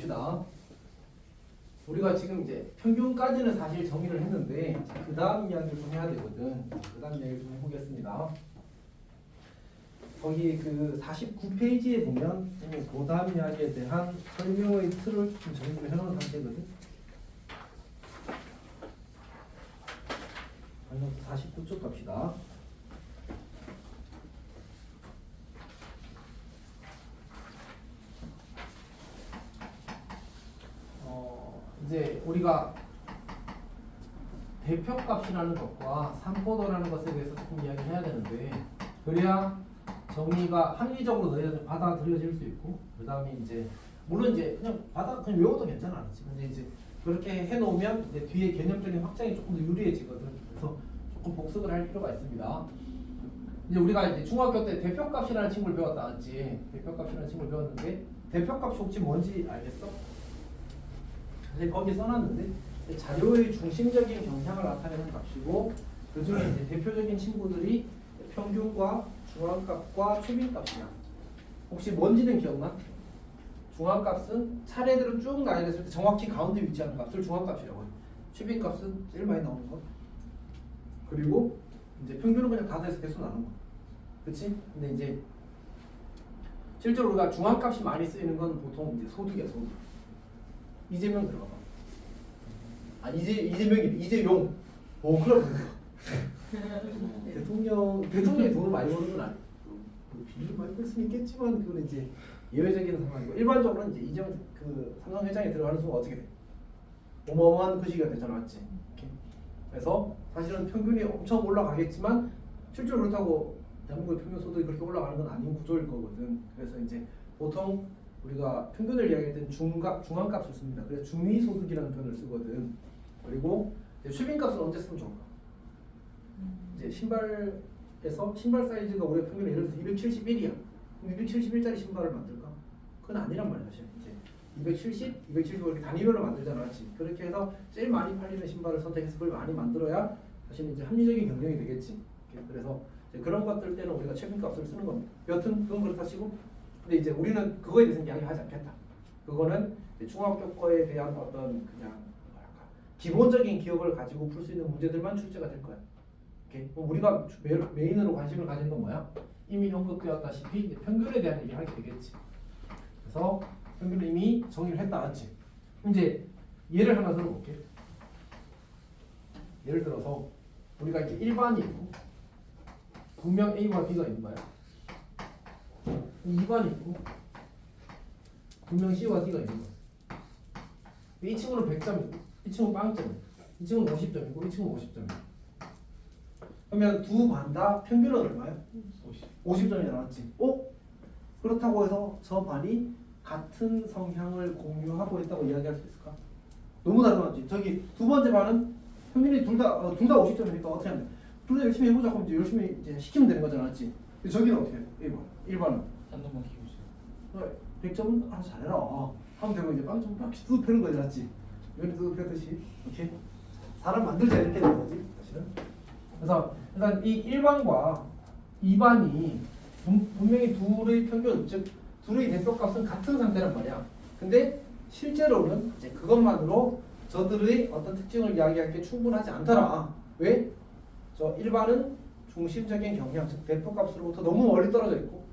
봅시다. 우리가 지금 이제 평균까지는 사실 정의를 했는데 그 다음 이야기를 좀 해야 되거든. 그 다음 이야기를 좀 해보겠습니다. 거기 그 49페이지에 보면 그 다음 이야기에 대한 설명의 틀을 좀 정리를 해놓은 상태거든. 49쪽 갑시다. 이제 우리가 대표값이라는 것과 산포도라는 것에 대해서 조금 이야기를 해야 되는데 그래야 정의가 합리적으로 너희들 받아들여질 수 있고 그 다음에 이제 물론 이제 그냥 외워도 괜찮아 알았지. 근데 이제 그렇게 해놓으면 이제 뒤에 개념적인 확장이 조금 더 유리해지거든. 그래서 조금 복습을 할 필요가 있습니다. 이제 우리가 이제 중학교 때 대표값이라는 친구를 배웠다 알았지. 대표값이라는 친구를 배웠는데 대표값이 혹시 뭔지 알겠어? 사실 거기 써놨는데 자료의 중심적인 경향을 나타내는 값이고 그 중에 이제 대표적인 친구들이 평균과 중앙값과 최빈값이야. 혹시 뭔지는 기억나? 중앙값은 차례대로 쭉 나열했을 때 정확히 가운데 위치하는 값을 중앙값이라고 해. 최빈값은 제일 많이 나오는 거. 그리고 이제 평균은 그냥 다 돼서 계속 나는 거. 그렇지? 근데 이제 실제로 우리가 중앙값이 많이 쓰이는 건 보통 이제 소득이야, 소득. 이재명 들어가 봐. 아 이재용. 그럼 대통령이 돈을 많이 버는 건 아니고 비리를 많이 벌 수는 있겠지만 그건 이제 예외적인 상황이고 일반적으로는 이제 이재용 그 삼성 회장이 들어가는 순간 어떻게 돼? 어마어마한 그 시기가 되잖아, 맞지? 그래서 사실은 평균이 엄청 올라가겠지만 실제로 그렇다고 대한민국의 평균 소득이 그렇게 올라가는 건 아닌 구조일 거거든. 그래서 이제 보통 우리가 평균을 이야기할 때는 중앙값을 씁니다. 그래서 중위소득이라는 표현을 쓰거든. 그리고 최빈값은 언제 쓰면 좋을까? 이제 신발 사이즈가 우리가 평균에 예를 들어서 271이야. 그럼 271짜리 신발을 만들까? 그건 아니란 말이야. 사실 이제 270, 275 이렇게 단위별로 만들잖아, 맞지? 그렇게 해서 제일 많이 팔리는 신발을 선택해서 그걸 많이 만들어야 사실 이제 합리적인 경영이 되겠지. 그래서 이제 그런 것들 때는 우리가 최빈값을 쓰는 겁니다. 여튼 그건 그렇다 치고, 근데 이제 우리는 그거에 대해서 이야기하지 않겠다. 그거는 중학교 거에 대한 어떤 그냥 뭐랄까 기본적인 기억을 가지고 풀 수 있는 문제들만 출제가 될 거야. 우리가 메인으로 관심을 가지는 건 뭐야? 이미 언급되었다시피 평균에 대한 얘기를 하게 되겠지. 그래서 평균을 이미 정의를 했다, 맞지? 이제 예를 하나 들어볼게. 예를 들어서 우리가 이제 1반이 있고 분명 A와 B가 있는 거야. 2반이 있고 분명 C와 D가 있는 거야. 이 친구는 100점이고 이 친구는 빵점이고 이 친구는 50점이고 이 친구는 50점이고 그러면 두 반 다 평균은 얼마야? 50점이 나왔지. 그렇다고 해서 저 반이 같은 성향을 공유하고 있다고 이야기할 수 있을까? 너무 다르지. 저기 두 번째 반은 평균이 둘 다 50점이니까 어떻게 하면 둘 다 열심히 해보자 하면 이제 열심히 이제 시키면 되는 거잖아, 맞지? 근데 저기는 어떻게 해? 1반은 한 놈만 키우세요. 100점은 알아서 잘해라 하면 되고 이제 빵점 막 뚜드 패는 거지, 맞지? 여기 뚜드 패듯이 이렇게 사람 만들자 이렇게 되는 거지, 사실은. 그래서 일단 이 1반과 2반이 분명히 둘의 평균, 즉 둘의 대표값은 같은 상태란 말이야. 근데 실제로는 이제 그것만으로 저들의 어떤 특징을 이야기할 게 충분하지 않더라. 왜? 저 1반은 중심적인 경향, 즉 대표값으로부터 너무 멀리 떨어져 있고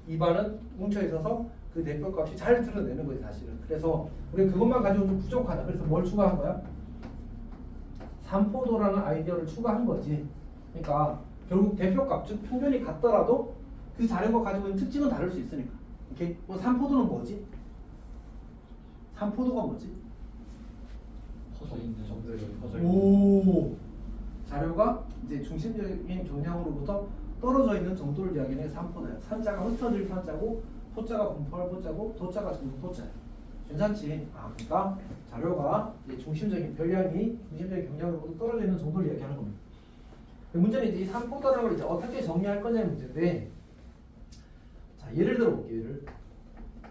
2반은 뭉쳐 있어서 그 대표값이 잘 드러내는 거지, 사실은. 그래서 우리는 그것만 가지고 좀 부족하다. 그래서 뭘 추가한 거야? 산포도라는 아이디어를 추가한 거지. 그러니까 결국 대표값, 즉 평균이 같더라도 그 자료가 가지고 있는 특징은 다를 수 있으니까. 오케이? 산포도는 뭐지? 산포도가 뭐지? 오, 자료가 이제 중심적인 경향으로부터 떨어져 있는 정도를 이야기하는 산포도야. 산자가 흩어질 산자고, 포자가 분포할 포자고, 도자가 전부 도자야. 괜찮지? 그러니까 자료가 이제 중심적인 별량이 중심적인 경향으로부터 떨어져 있는 정도를 이야기하는 겁니다. 문제는 이제 이 산포도라는 걸 이제 어떻게 정리할 거냐는 문제인데, 자 예를 들어 볼게요. 예를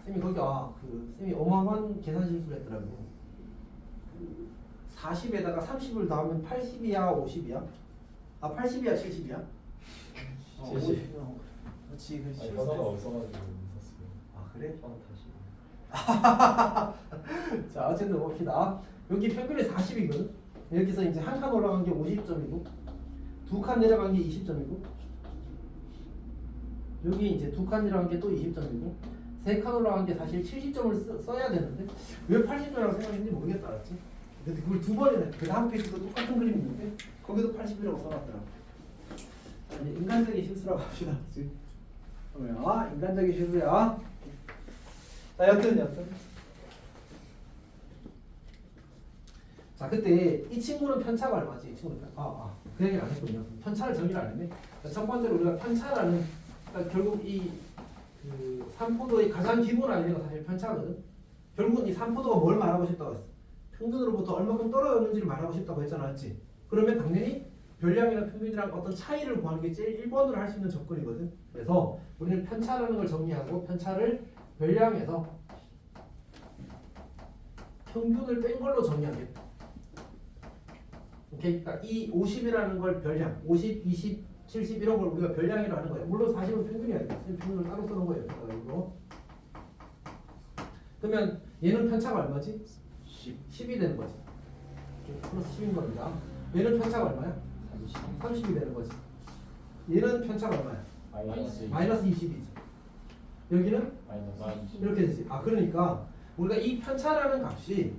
쌤이 거기가 쌤이 어마어마한 계산 실수를 했더라고. 40에다가 30을 더하면 80이야, 50이야? 80이야, 70이야? 70. 그렇지. 현아가 없어가지고 썼어요. 그래? 다시. 자 어쨌든 봅시다. 여기 평균이 40이거든. 여기서 이제 한 칸 올라간 게 50점이고 두 칸 내려간 게 20점이고 여기 이제 두 칸 내려간 게 또 20점이고 세 칸 올라간 게 사실 70점을 써야 되는데 왜 80점이라고 생각했는지 모르겠다. 알았지? 근데 그걸 두 번이나 그 다음 페이지도 똑같은 그림이 있는데 거기도 80이라고 써놨더라고. 자, 이제 인간적인 실수라고 합시다. 그러면 인간적인 실수야. 자 여튼 자 그때 이 친구는 편차가 얼마지? 이 친구는 그 얘기를 안 했군요. 편차를 정의를 안 했네. 자, 첫 번째로 우리가 편차라는 그러니까 결국 이 그 삼포도의 가장 기본 아이디어가 사실 편차거든. 결국은 이 삼포도가 뭘 말하고 싶다고 했어? 평균으로부터 얼마큼 떨어졌는지를 말하고 싶다고 했잖아, 맞지? 그러면 당연히 별량이나 평균이랑 어떤 차이를 구하는 게 제일 1번으로 할 수 있는 접근이거든. 그래서 우리는 편차라는 걸 정리하고 편차를 별량에서 평균을 뺀 걸로 정리하겠다. 오케이? 그러니까 이 50이라는 걸 별량, 50, 20, 70 이런 걸 우리가 별량이라고 하는 거예요. 물론 40은 평균이야. 평균을 따로 쓰는 거예요. 이거. 그러면 얘는 편차가 얼마지? 10이 되는 거지. 플러스 10인 겁니다. 얘는 편차가 얼마야? 30이 되는 거지. 얘는 편차가 얼마야? 마이너스 20이지. 여기는 이렇게 되지. 그러니까 우리가 이 편차라는 값이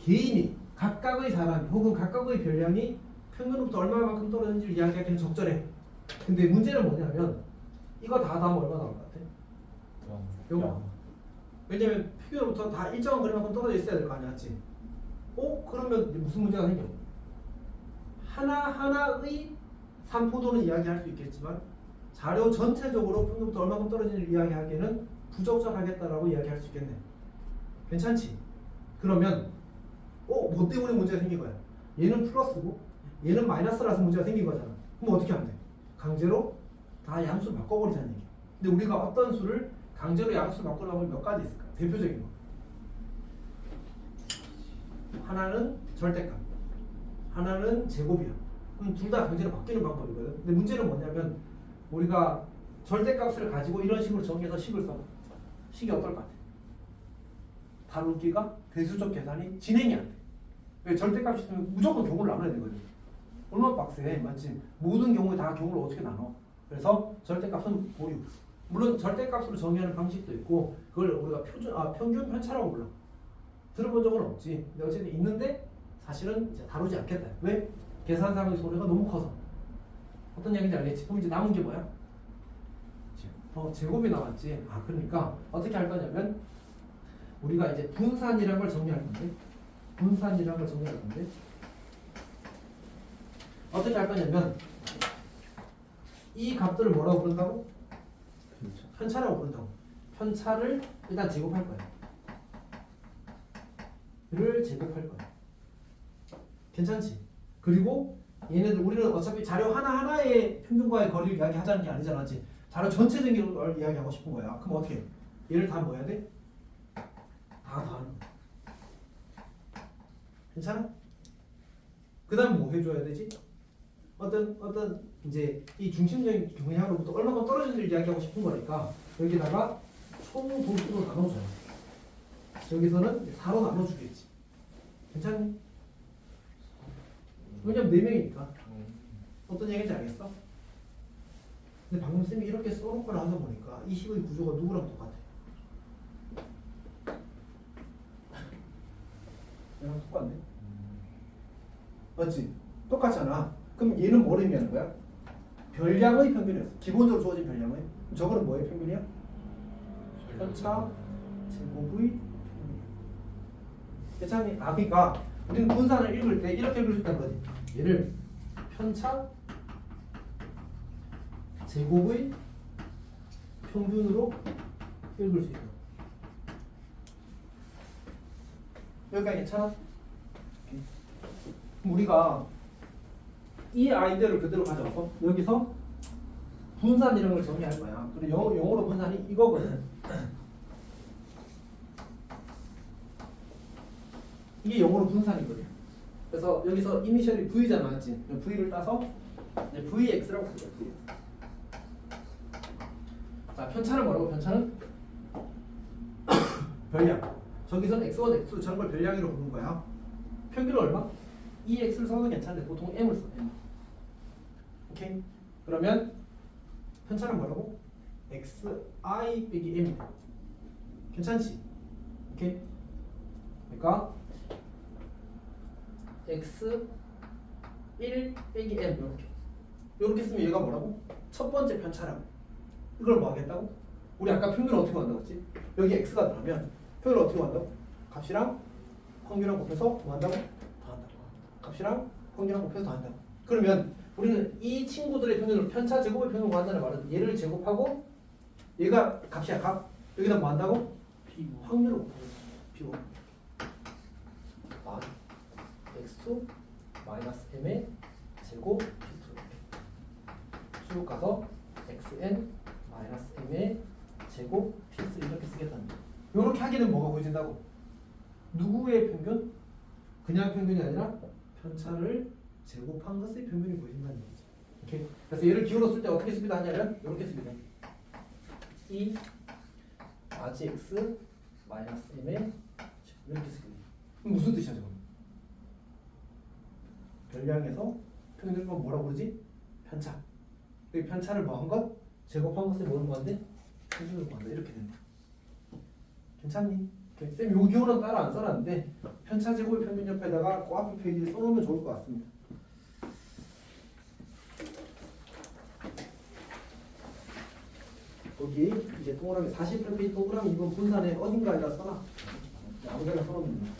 개인이 각각의 사람 혹은 각각의 별량이 평균으로부터 얼마만큼 떨어졌는지를 이야기하기는 적절해. 근데 문제는 뭐냐면 이거 다 하면 얼마 나올 것 같아? 0. 왜냐면 평균으로부터 다 일정한 거리만큼 떨어져 있어야 될 거 아니야, 맞지? 그러면 무슨 문제가 생겨? 하나하나의 삼포도는 이야기할 수 있겠지만 자료 전체적으로 평균부터 얼마큼 떨어지는지 이야기하기에는 부적절하겠다라고 이야기할 수 있겠네. 괜찮지? 그러면 뭐 때문에 문제가 생긴 거야? 얘는 플러스고 얘는 마이너스라서 문제가 생긴 거잖아. 그럼 어떻게 하면 돼? 강제로 다 양수 바꿔버리자는 얘기야. 근데 우리가 어떤 수를 강제로 양수 바꾸려면 몇 가지 있을까? 대표적인 거. 하나는 절대값, 하나는 제곱이야. 그럼 둘 다 강제로 바뀌는 방법이거든. 근데 문제는 뭐냐면 우리가 절대값을 가지고 이런 식으로 정해서 식을 써. 식이 어떨 것 같아? 다루기가 배수적 계산이 진행이 안 돼. 왜? 절대값이 있으면 무조건 경우를 나눠야 되거든. 얼마나 빡세, 맞지? 모든 경우에 다 경우를 어떻게 나눠? 그래서 절대값은 보류. 물론 절대값으로 정의하는 방식도 있고 그걸 우리가 평균 편차라고 불러. 들어본 적은 없지. 근데 어쨌든 있는데 사실은 이제 다루지 않겠다. 왜? 계산상의 소리가 너무 커서. 어떤 얘기인지 알겠지? 그럼 이제 남은 게 뭐야? 제곱이 남았지. 그러니까 어떻게 할 거냐면 우리가 이제 분산이라는 걸 정리할 건데 어떻게 할 거냐면 이 값들을 뭐라고 부른다고? 편차라고 부른다고. 편차를 일단 제곱할 거야. 를 제곱할 거야. 괜찮지? 그리고 얘네들 우리는 어차피 자료 하나하나의 평균과의 거리를 이야기하자는 게 아니잖아, 맞지? 자료 전체적인 걸 이야기하고 싶은 거야. 그럼 어떻게 해? 얘를 다 뭐 해야 돼? 다 더하는 거야. 괜찮아? 그 다음 뭐 해줘야 되지? 어떤 이제 이 중심적인 경향으로부터 얼마큼 떨어지는지를 이야기하고 싶은 거니까 여기다가 총 도수로 나눠줘야 돼. 여기서는 4로 나눠주겠지. 괜찮니? 왜냐면 4명이니까. 어떤 얘기인지 알겠어? 근데 방금 쌤이 이렇게 써놓고 나서 보니까 이 식의 구조가 누구랑 똑같아? 얘랑 똑같네. 맞지? 똑같잖아. 그럼 얘는 뭘 의미하는 거야? 별량의 평균이었어. 기본적으로 주어진 별량의. 그럼 저거는 뭐의 평균이야? 편차 제곱의 평균. 괜찮니? 그러니까 우리는 분산을 읽을 때 이렇게 읽을 수 있다는 거지. 얘를 편차 제곱의 평균으로 읽을 수 있다. 여기까지 괜찮아? 우리가 이 아이디어를 그대로 가져와서 여기서 분산 이런 걸 정의할 거야. 그리고 영어로 분산이 이거거든. 이게 영어로 분산이거든. 그래서 여기서 이니셜이 V잖아, 맞지? V를 따서 이제 VX라고 쓰죠. VX. 자, 편차는 뭐라고? 편차는 별량. 저기서는 x1, x2 저런 걸 별량이라고 부르는 거야. 평균은 얼마? 2x를 써도 괜찮은데 보통 m을 써. m. 오케이? 그러면 편차는 뭐라고? xi 빼기 m. 괜찮지? 오케이? 그러니까 x 1 빼기 m 이렇게 쓰면 얘가 뭐라고? 첫 번째 편차라고. 이걸 뭐 하겠다고? 우리 아까 평균을 어떻게 한다고 했지? 여기 x가 들어가면 평균을 어떻게 한다고? 값이랑 평균이랑 곱해서 뭐 한다고? 더한다고. 값이랑 평균이랑 곱해서 더한다고. 그러면 우리는 이 친구들의 평균을 편차 제곱의 평균을 구한다는 말은 얘를 제곱하고 얘가 값이야 값. 여기다 뭐 한다고? P5 확률을 곱하고 P5 x2 마이너스 m의 제곱 P2 쭉 가서 xn 마이너스 m의 제곱 P3 이렇게 쓰겠다는 거야. 이렇게 하게 되면 뭐가 보여진다고? 누구의 평균? 그냥 평균이 아니라 편차를 제곱한 것의 평균이 보여진다는 거지. 오케이? 그래서 얘를 기울여 쓸 때 어떻게 씁니다 하냐면 이렇게 씁니다. 이 아지 x 마이너스 m의 이렇게 쓰거든요. 그럼 무슨 뜻이야 지금? 별량에서 평균을 뭐라고 부르지? 편차. 이 편차를 뭐 한 것? 제곱한 것을 뭐는 건데? 평균을 구한다. 이렇게 된다. 괜찮니? 쌤 요 기호는 따로 안 써놨는데 편차 제곱의 평균 옆에다가 그 앞에 페이지에 써놓으면 좋을 것 같습니다. 거기 이제 동그라미 48페이지 동그라미 이번 분산에 어딘가에다 써놔. 아무데나 써놓으면 됩니다.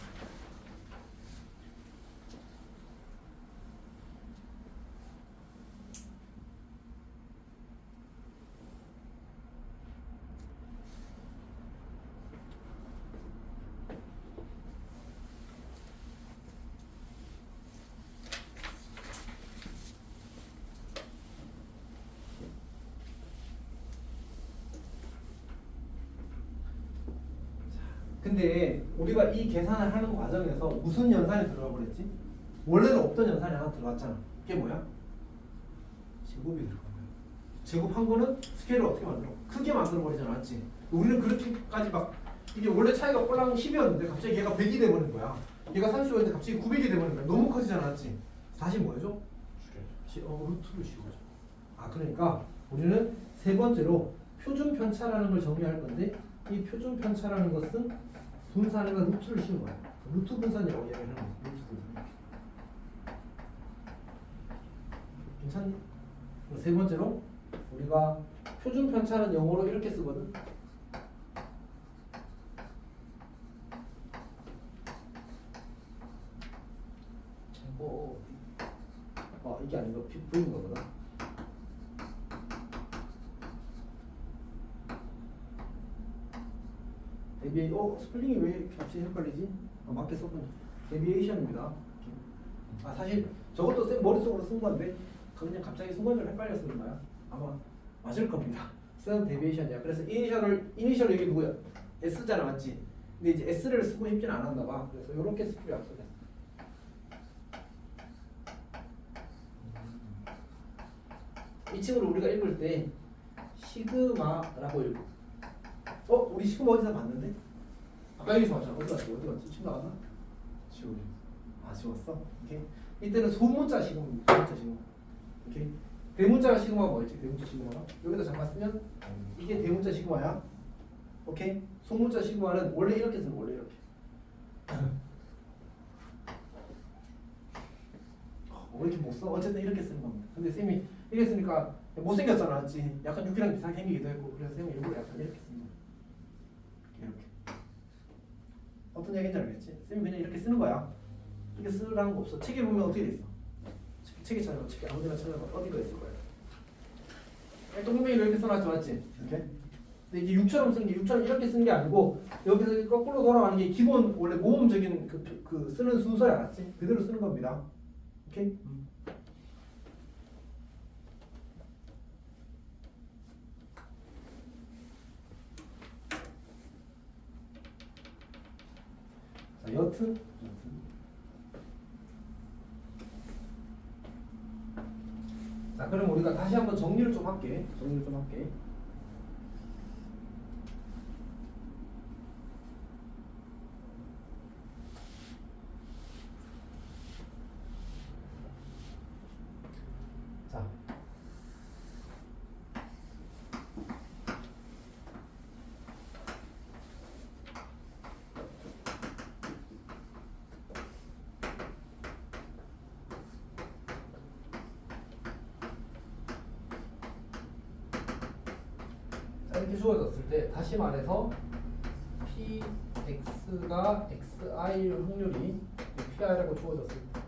근데 우리가 이 계산을 하는 과정에서 무슨 연산이 들어가 버렸지? 원래는 없던 연산이 하나 들어갔잖아. 그게 뭐야? 제곱이 들어간 거야. 제곱한 거는 스케일을 어떻게 만들어? 크게 만들어 버리지 않았지? 우리는 그렇게까지 막 이게 원래 차이가 꼴랑 10이었는데 갑자기 얘가 100이 돼버린 거야. 얘가 30이었는데 갑자기 900이 돼버린 거야. 너무 커지지 않았지? 다시 뭐 해줘? 루트를 씌워줘. 아 그러니까 우리는 세 번째로 표준 편차라는 걸 정의할 건데 이 표준 편차라는 것은 분산에다 루트를 씌운 거야. 루트 분산이라고 이야기를 하는 거야. 루트 분산. 괜찮니? 세 번째로 우리가 표준 편차는 영어로 이렇게 쓰거든. 이게 아니고 V인 거구나. 스펠링이 왜 갑자기 헷갈리지? 맞게 썼군요. 데비에이션입니다. 사실 저것도 쌤 머릿속으로 쓴 건데 그냥 갑자기 순간적으로 헷갈려서 그런 거야. 아마 맞을 겁니다. 쌤 데비에이션이야. 그래서 이니셜 여기 누구야? S잖아, 맞지? 근데 이제 S를 쓰고 싶진 않았나 봐. 그래서 이렇게 쓰기로 약속했어. 이 친구를 우리가 읽을 때 시그마라고 읽고. 우리 시그마 어디서 봤는데? 아까 여기서 봤잖아. 어디 갔지? 지금 나왔나? 지워져. 지웠어? 오케이. 이때는 소문자 시그마입니다. 소문자 시그마. 오케이. 대문자 시그마가 뭐였지? 대문자 시그마가 여기다 잠깐 쓰면 이게 대문자 시그마야. 오케이. 소문자 시그마는 원래 이렇게 쓰는 원래 이렇게. 왜 이렇게 못 써? 어쨌든 이렇게 쓰는 겁니다. 근데 쌤이 이렇게 쓰니까 못생겼잖아, 맞지? 약간 6이랑 비슷하게 생기기도 했고 그래서 쌤이 일부러 약간 이렇게 씁니다. 이렇게. 어떤 얘기인지 알겠지? 쌤이 그냥 이렇게 쓰는 거야. 이렇게 쓰라는 거 없어. 책에 보면 어떻게 돼 있어? 책에 찾아봐. 책에 아무데나 찾아봐. 어디가 있을 거야. 동명이 이렇게 써놨지, 맞지? 이렇게. 근데 이게 6처럼 쓰는 게 6처럼 이렇게 쓰는 게 아니고 여기서 거꾸로 돌아가는 게 기본 원래 모음적인 그 쓰는 순서야, 맞지? 그대로 쓰는 겁니다. 오케이? 자, 여튼 자, 그럼 우리가 다시 한번 정리를 좀 할게. 이렇게 주어졌을 때 다시 말해서 px가 xi 확률이 pi라고 주어졌을 때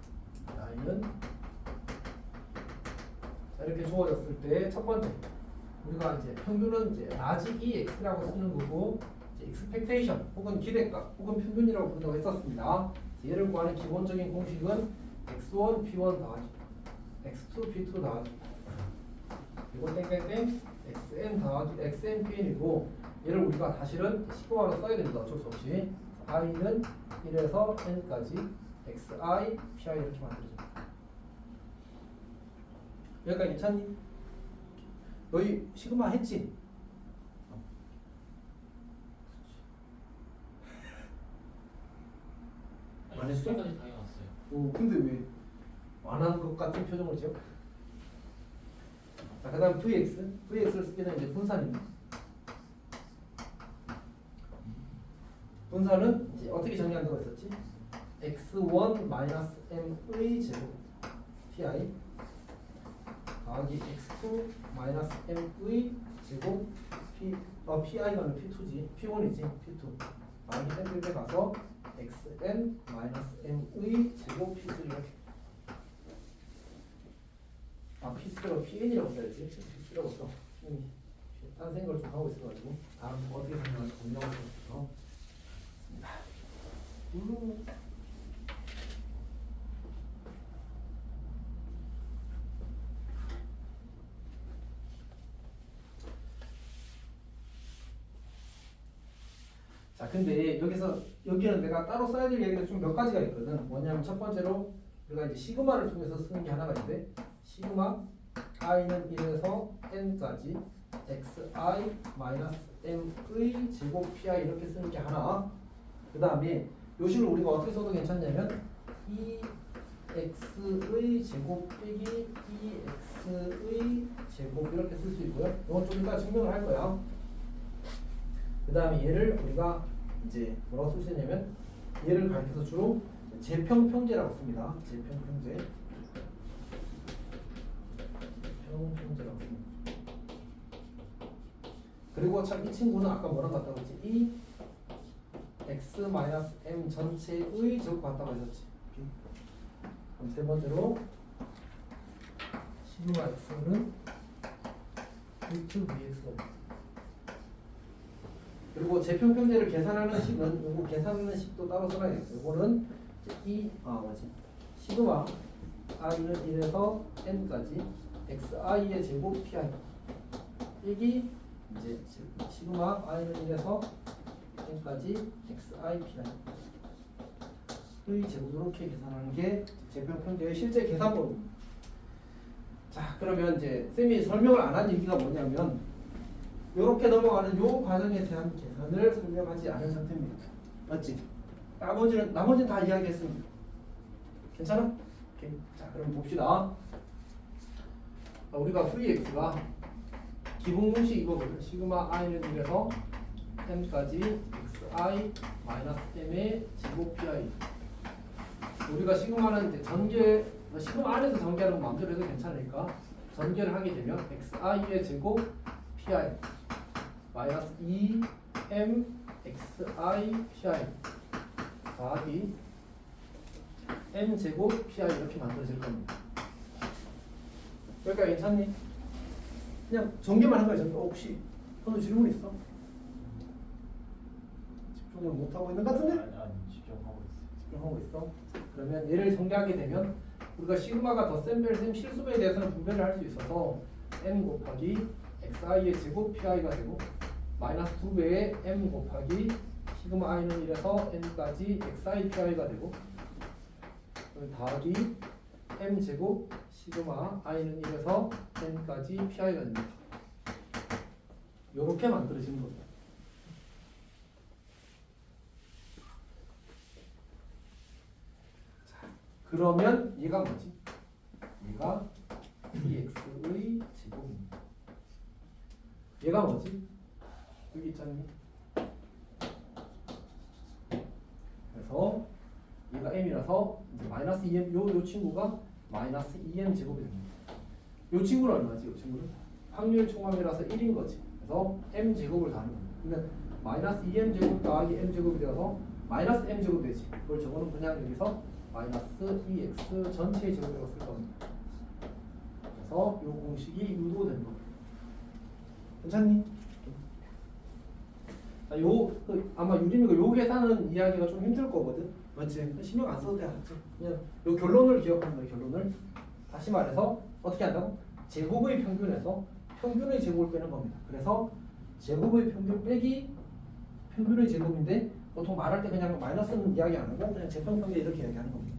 i는 이렇게 주어졌을 때 첫 번째 우리가 이제 평균은 이제 라지 ex라고 쓰는 거고 이제 expectation 혹은 기대값 혹은 평균이라고 부른다고 했었습니다. 얘를 구하는 기본적인 공식은 x1 p1 더하기 x2 p2 더하기 그리고 땡땡땡 xn 더하기 xn pn이고 얘를 우리가 다시는 시그마로 써야 됩니다. 어쩔 수 없이 i는 1에서 n까지 xi pi 이렇게 만들어집니다. 여기까지 괜찮니? 너희 시그마 했지? 안 했어? 까지 다 해놨어요. 오, 근데 왜 안 한 것 같은 표정을 지어? 자, 그다음 vx를 쓸 때는 이제 분산입니다. 분산은 이제 어떻게 정리한다고 했었지? x1 m의 제곱 pi 더하기 x2 m의 제곱 pi가 p2지 p1이지 p2 더하기 땡글에 가서 xn m의 제곱 p3 이렇게 p3가 pn이라고 써야지 p3라고 써 딴 생각을 좀 하고 있어가지고 다음 어떻게 생각할지 고민하고 있어서 자, 근데 여기는 내가 따로 써야 될 얘기가 좀 몇 가지가 있거든. 뭐냐면 첫 번째로 우리가 이제 시그마를 통해서 쓰는 게 하나가 있는데 시그마 i는 1에서 n까지 xi m의 제곱 pi 이렇게 쓰는 게 하나. 그 다음에 요식을 우리가 어떻게 써도 괜찮냐면 2x의 제곱 빼기 2x의 제곱 이렇게 쓸 수 있고요. 이건 좀 이따 증명을 할 거야. 그 다음에 얘를 우리가 이제 뭐라고 쓸 수 있냐면 얘를 가리켜서 주로 재평평제라고 씁니다. 재평평제라고 씁니다. 그리고 참 이 친구는 아까 뭐라고 같다고 했지? 이 x-m 전체의 제곱 같다고 했었지. 그럼 세 번째로 시그마 x는 루트 bx 그리고 재평평제를 계산하는 식은 요거 계산하는 식도 따로 써놔야겠어. 요거는 시그마 i는 1에서 n까지 xi의 제곱 pi 빼기 이제 시그마 i는 1에서 n까지 xi pi의 제곱 이렇게 계산하는 게 재평평제의 실제 계산법입니다. 자, 그러면 이제 쌤이 설명을 안 한 얘기가 뭐냐면 이렇게 넘어가는 요 과정에 대한 계산을 설명하지 않은 상태입니다. 맞지? 나머지는 다 이야기했습니다. 괜찮아? 오케이. 자, 그럼 봅시다. 우리가 vx가 기본 공식 이거거든. 시그마 i는 1에서 n까지 xi m의 제곱 pi. 우리가 시그마는 이제 시그마 안에서 전개하는 건 마음대로 해도 괜찮으니까 전개를 하게 되면 xi의 제곱 pi 마이너스 2m xi pi 더하기 m 제곱 pi 이렇게 만들어질 겁니다. 여기까지 괜찮니? 그냥 전개만 한 거야. 전개. 혹시 오늘 질문 있어? 집중을 못 하고 있는 것 같은데? 아니 집중하고 있어요. 집중하고 있어. 그러면 얘를 전개하게 되면 우리가 시그마가 더 센 뺄셈 실수배에 대해서는 분배를 할 수 있어서 m 곱하기 xi의 제곱 pi가 되고 마이너스 2배의 m 곱하기 시그마 i는 1에서 n까지 xi pi가 되고 더하기 m 제곱 시그마 i는 1에서 n까지 pi가 됩니다. 요렇게 만들어지는 겁니다. 자, 그러면 얘가 뭐지? 얘가 dx의 제곱입니다. 얘가 뭐지? 여기 있잖니? 그래서 얘가 m이라서 이제 마이너스 2m 요 친구가 마이너스 2m 제곱이 됩니다. 요 친구는 얼마지? 요 친구는 확률 총합이라서 1인 거지. 그래서 m제곱을 더하는 겁니다. 그러면 마이너스 2m제곱 더하기 m제곱이 되어서 마이너스 m제곱 되지. 그걸 저거는 그냥 여기서 마이너스 2x 전체의 제곱이라고 쓸 겁니다. 그래서 이 공식이 유도되는 겁니다. 괜찮니? 자, 아마 유림이가 요 계산은 이해하기가 좀 힘들 거거든. 맞지? 신경 안 써도 돼. 맞지? 그냥 요 결론을 기억하는 거야. 결론을. 다시 말해서 어떻게 한다고? 제곱의 평균에서 평균의 제곱을 빼는 겁니다. 그래서 제곱의 평균 빼기 평균의 제곱인데 보통 말할 때 그냥 마이너스는 이야기 안 하고 그냥 제평평균 이렇게 이야기하는 겁니다.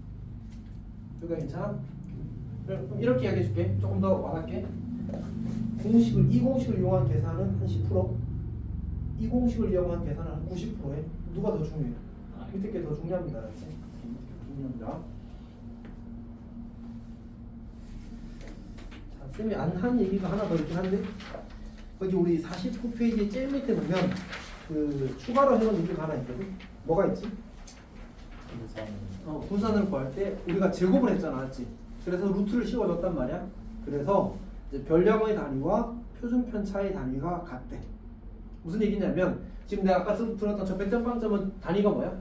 여기가 괜찮아? 그럼 이렇게 이야기해 줄게. 조금 더 와닿게. 이 공식을 이용한 계산은 한 10%, 이 공식을 이용한 계산은 한 90%에 누가 더 중요해? 밑에 게 더 중요합니다. 알았지? 밑에 게 중요합니다. 자, 쌤이 안 한 얘기가 하나 더 있긴 한데 거기 우리 49페이지 제일 밑에 보면 그 추가로 해놓은 얘기가 하나 있거든. 뭐가 있지? 분산을 구할 때 우리가 제곱을 했잖아, 맞지? 그래서 루트를 씌워줬단 말이야. 그래서 이제 변량의 단위와 표준 편차의 단위가 같대. 무슨 얘기냐면 지금 내가 아까 들었던 저 100점 빵점은 단위가 뭐야?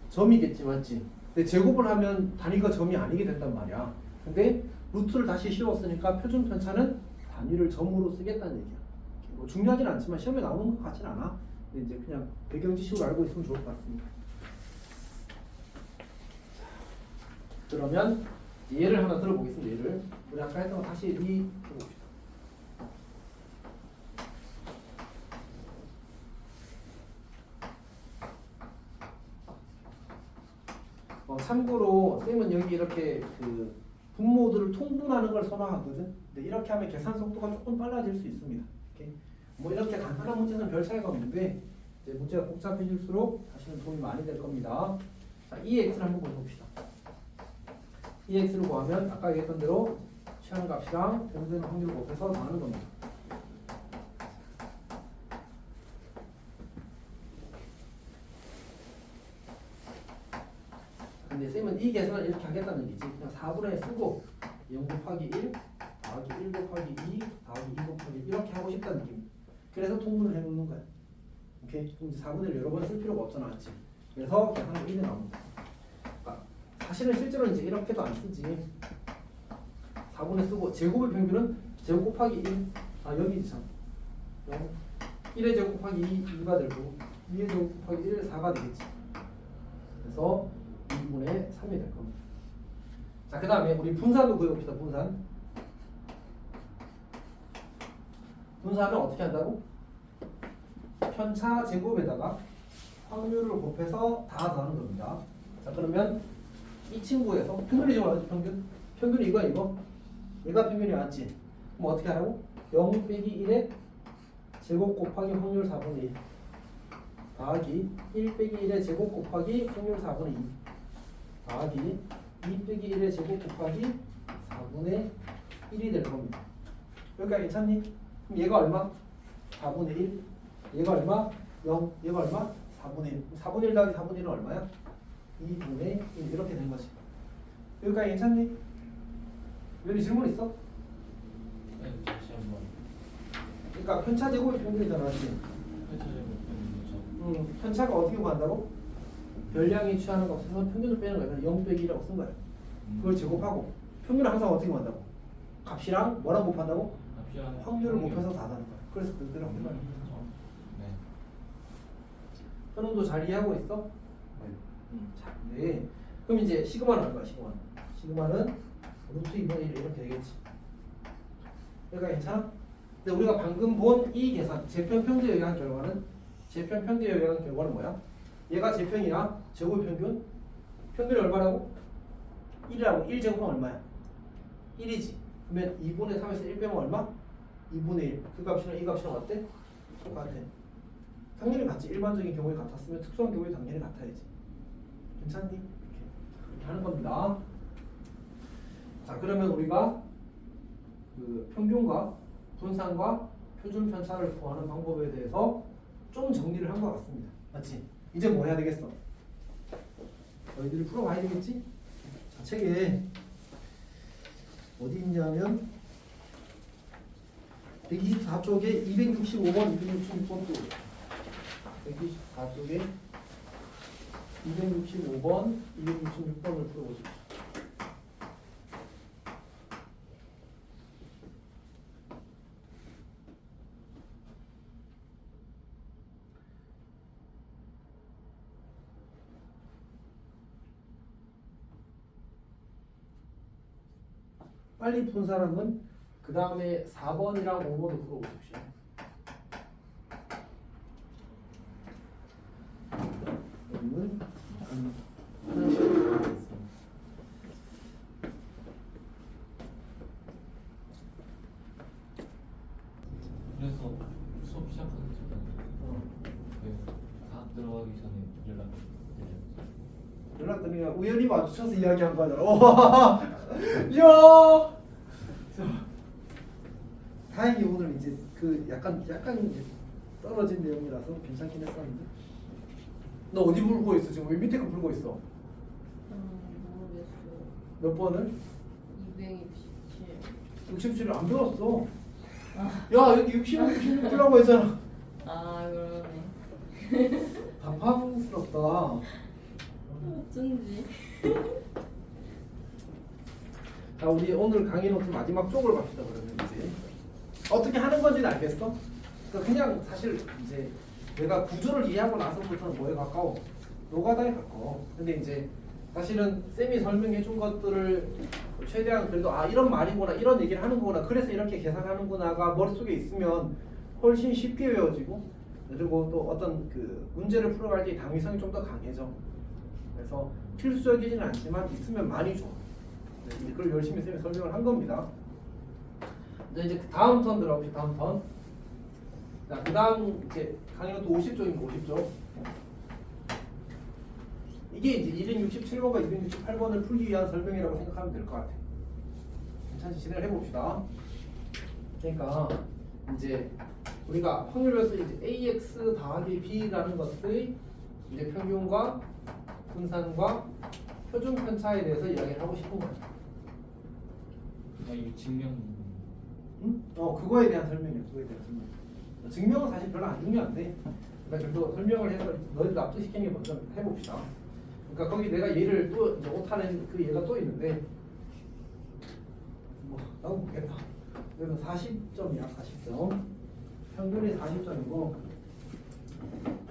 점이겠지, 맞지? 근데 제곱을 하면 단위가 점이 아니게 된단 말이야. 근데 루트를 다시 씌웠으니까 표준 편차는 단위를 점으로 쓰겠다는 얘기야. 뭐 중요하진 않지만 시험에 나오는 것 같진 않아. 근데 이제 그냥 배경 지식으로 알고 있으면 좋을 것 같습니다. 그러면 예를 하나 들어보겠습니다. 예를 우리 아까 했던 거 다시 들어봅시다. 참고로 쌤은 여기 이렇게 그 분모들을 통분하는 걸 선호하거든. 근데 이렇게 하면 계산 속도가 조금 빨라질 수 있습니다. 이렇게 뭐 이렇게 간단한 문제는 별 차이가 없는데 이제 문제가 복잡해질수록 사실은 도움이 많이 될 겁니다. 자, 이 x를 한번 봅시다. 이 x를 구하면 아까 얘기했던 대로 취하는 값이랑 변수되는 확률을 곱해서 더하는 겁니다. 근데 쌤은 이 계산을 이렇게 하겠다는 얘기지. 그냥 4분의 쓰고 0 곱하기 1 더하기 1 곱하기 2 더하기 2 곱하기 1 이렇게 하고 싶다는 느낌. 그래서 통분을 해놓는 거야. 오케이? 그럼 이제 4분의 1 여러 번 쓸 필요가 없잖아, 맞지? 그래서 그냥 하나 1이 나옵니다. 그러니까 사실은 실제로 이제 이렇게도 안 쓰지. 4분의 쓰고 제곱의 평균은 제곱 곱하기 1. 여기지 참. 1의 제곱 곱하기 2가 되고 2의 제곱 곱하기 1, 4가 되겠지. 그래서 2분의 3이 될 겁니다. 자, 그 다음에 우리 분산도 구해봅시다. 분산은 어떻게 한다고? 편차 제곱에다가 확률을 곱해서 다 더하는 겁니다. 자, 그러면 이 친구에서 평균이 지금 나왔지. 평균이 이거 얘가 평균이 맞지? 그럼 어떻게 하라고? 0 빼기 1의 제곱 곱하기 확률 4분의 1 더하기 1 빼기 1의 제곱 곱하기 확률 4분의 2 더하기 2 빼기 1의 제곱 곱하기 4분의 1이 될 겁니다. 여기까지 괜찮니? 그럼 얘가 얼마? 4분의 1. 얘가 얼마? 0. 얘가 얼마? 4분의 1. 4분의 1 더하기 4분의 1은 얼마야? 2분의 1. 이렇게 된 거지. 여기까지 괜찮니? 여기 질문 있어? 네, 다시 한번. 그러니까 편차 제곱의 평균이잖아, 맞지? 편차가 어떻게 구한다고? 별량이 취하는 값에서 평균을 빼는 거야. 0 빼기 1이라고 쓴 거야. 그걸 제곱하고 평균을 항상 어떻게 구한다고? 값이랑 뭐랑 곱한다고? 확률을 곱해서 다 하는 거야. 그래서 그대로 하는 거야. 네. 현웅도 잘 이해하고 있어? 자, 네. 그럼 이제 시그마는 얼마야? 시그마는 루트 2분의 1 이렇게 되겠지. 그러니까 괜찮아? 근데 우리가 방금 본 이 계산, 재편평제에 의한 결과는 뭐야? 얘가 재평이야. 제곱의 평균. 평균이 얼마라고? 1이라고. 1 제곱하면 얼마야? 1이지. 그러면 2분의 3에서 1 빼면 얼마? 2분의 1. 그 값이랑 이 값이랑 어때? 똑같아. 당연히 같지. 일반적인 경우에 같았으면 특수한 경우에 당연히 같아야지. 괜찮니? 이렇게 하는 겁니다. 자, 그러면 우리가 그 평균과 분산과 표준 편차를 구하는 방법에 대해서 좀 정리를 한 것 같습니다. 맞지? 이제 뭐 해야 되겠어? 너희들이 풀어봐야 되겠지? 자, 책에 어디 있냐면 124쪽에 265번, 266번 또 124쪽에 265번, 266번을 풀어보십시오. 빨리 푼 사람은 그 다음에 4번이랑 5번을 풀어보십시오. 여기는 하나씩 가겠습니다. 그래서 수업 시작하기 전에 그다 들어가기 전에 연락드리면 우연히 마주쳐서 이야기한 거잖아. 와, 이야. 자, 다행히 오늘 이제 그 약간 이제 떨어진 내용이라서 괜찮긴 했었는데. 너 어디 불고 있어 지금? 왜 밑에 거 불고 있어? 모르겠어요. 몇 번을? 267. 67을 안 배웠어. 야 여기 65, 66이라고 했잖아. 아 그러네. 당황스럽다. 어쩐지. 자 우리 오늘 강의 노트 마지막 쪽을 갑시다. 그러면 이제 어떻게 하는 건지는 알겠어? 그러니까 그냥 사실 이제 내가 구조를 이해하고 나서부터는 뭐에 가까워? 노가다에 가까워. 근데 이제 사실은 쌤이 설명해 준 것들을 최대한 그래도 아 이런 말이구나 이런 얘기를 하는 거구나 그래서 이렇게 계산하는구나가 머릿속에 있으면 훨씬 쉽게 외워지고 그리고 또 어떤 그 문제를 풀어갈 때 당위성이 좀 더 강해져. 그래서 필수적이지는 않지만 있으면 많이 좋아. 네, 이제 그걸 열심히 쌤이 설명을 한 겁니다. 이제 그 다음 턴 들어가봅시다. 다음 턴. 자, 그 다음 이제 강의는 또 50쪽입니다. 50쪽. 이게 이제 267번과 268번을 풀기 위한 설명이라고 생각하면 될 것 같아요. 괜찮지? 진행을 해봅시다. 그러니까 이제 우리가 확률별수 이제 AX 더하기 B라는 것의 이제 평균과 분산과 표준 편차에 대해서 이야기를 하고 싶은 거예요. 이 증명 응? 그거에 대한 설명이야. 그거에 대한 설명. 증명은 사실 별로 안 중요한데, 그러니까 그래도 설명을 해서 너희들 납득시키는 게 먼저 해봅시다. 그러니까 거기 내가 얘를 또 이제 오타낸 그 얘가 또 있는데, 뭐 나도 모르겠다. 그래서 40점이야, 40점. 평균이 40점이고,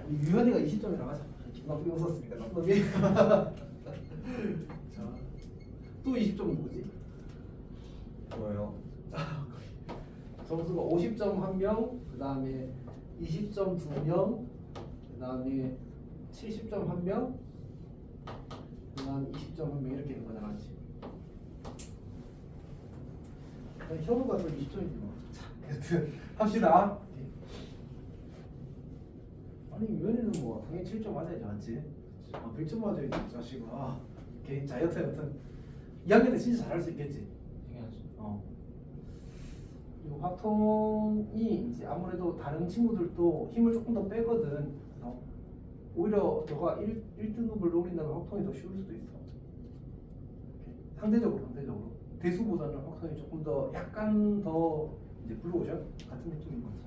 유현이가 20점이라고 하자. 나쁘게 웃었습니다. 나쁜 놈이. 자, 또 20점은 뭐지? 뭐예요? 점수가 50점 1명, 그 다음에 20점 2명, 그 다음에 70점 1명, 그 다음에 20점 1명 이렇게 있는 거잖아, 맞지? 현우가 또 20점이지 뭐. 자, 여튼 합시다. 아니 유연이는 뭐 당연히 7점 맞아야지, 맞지? 100점 맞아야지, 이 자식아. 오케이, 자 여튼 2학년 때 진짜 잘할 수 있겠지? 해야지. 이 확통이 이제 아무래도 다른 친구들도 힘을 조금 더 빼거든. 오히려 너가 1등급을 노린다면 확통이 더 쉬울 수도 있어. 상대적으로 대수보다는 확통이 조금 더 약간 더 이제 블루오션 같은 느낌인 거지.